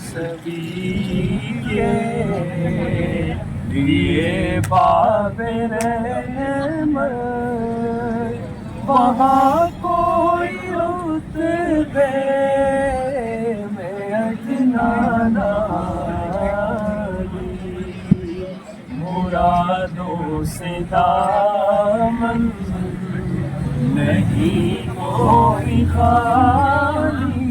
سبھی کے لیے باب رحمت، وہاں کوئی رتبے میں ادنا نہیں، مرادوں سے دامن نہیں کوئی خالی،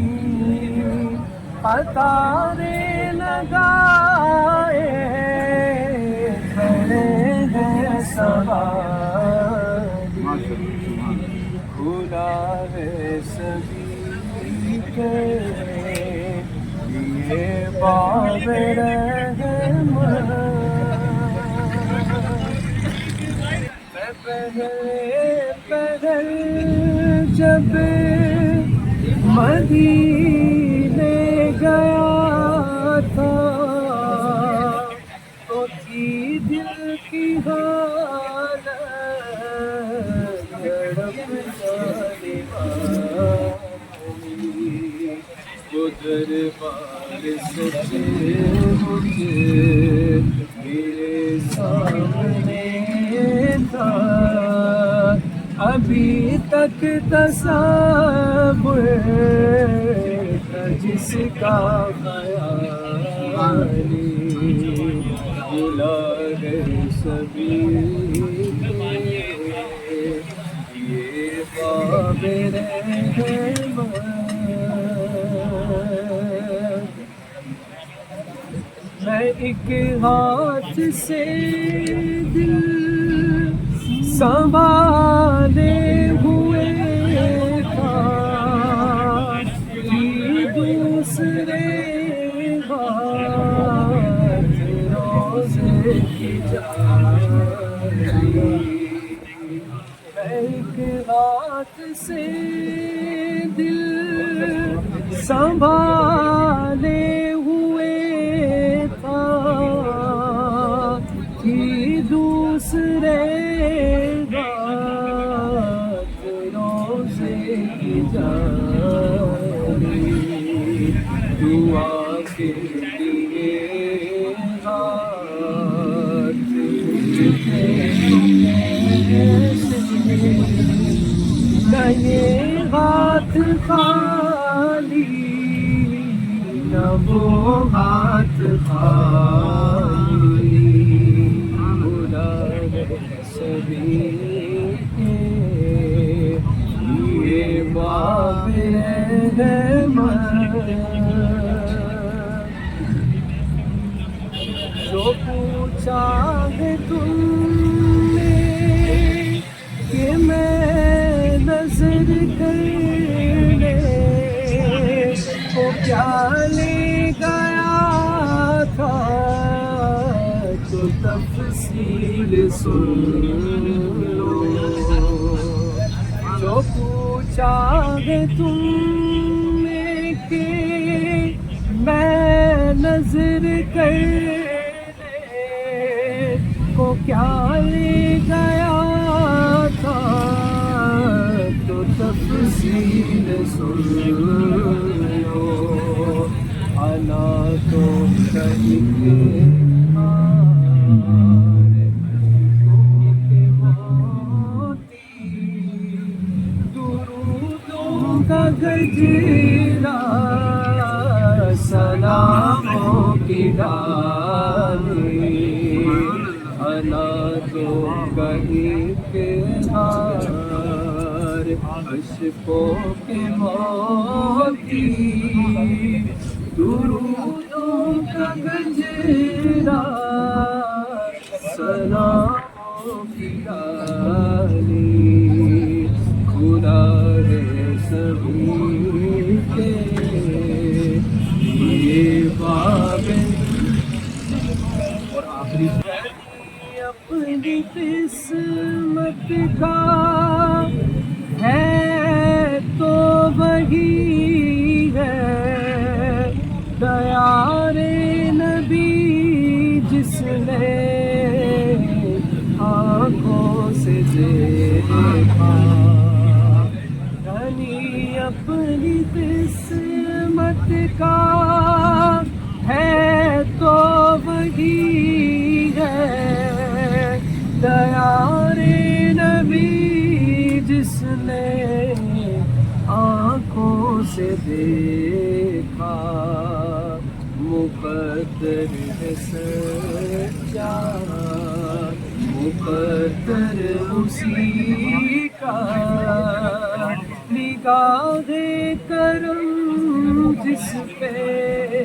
قطاریں لگائے کھڑے ہیں سواری، کھلا ہے سبھی کے لیے باب رحمت۔ میں پہل جب مدینے گیا تھا تو تھی دل کی حالت تڑپ جانے والی، وہ دربار سچے مجھے میرے سامنے تھا، ابھی تک تصور تھا جس کا خیالی، بلا ہے سبھی یہ باب رحمت۔ میں ایک ہاتھ سے دل سنبھالے ہوئے تھا، دوسرے ہاتھ روزے کی جاری، میں ایک ہاتھ سے دل سنبھالے ہوئے تھا، کہ دوسرے ہاتھ روزے کی جاری، دعا کے لیے ہاتھ نہ یہ ہاتھ خالی، نہ وہ ہاتھ خالی، بلا سبھی کے لیے باب رحمت۔ جو پوچھا ہے تم نے کہ میں نظر کرنے کو کیا لے گیا تھا، تو تفصیل سن لو۔ جو پوچھا ہے تم نے کہ میں نظر کرنے کو کیا لے گیا تھا، تو تفصیل سن لو۔ انا تو کہیں درودوں کا گجرا سلاموں کی ڈالی، انا تو کہیں پیار اشکوں کے موتی، درودوں کا گجرا سلاموں کی ڈالی، خدا ہے سبھی کے یہ باب۔ اور آخری اپنی قسمت کا ہے تو وہی ہے، دیار نبی جس نے آنکھوں سے دیکھا، یعنی اپنی قسمت کا سے دیکھا مقدر ہے سچا مقدر اسی کا نگاہ کرم جس پہ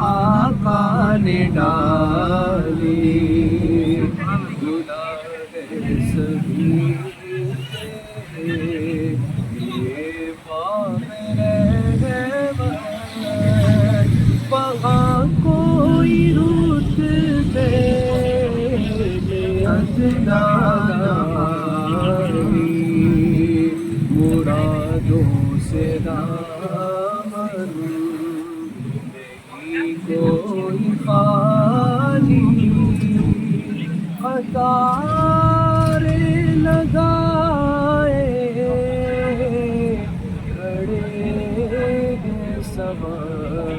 آقا نے ڈالی گناہ سبھی یہ باغ رہبت وہاں کوئی رتبے ادنا نہیں مرادوں سے دامن نہیں کوئی خالی قطاریں لگائے کھڑے ہیں سوار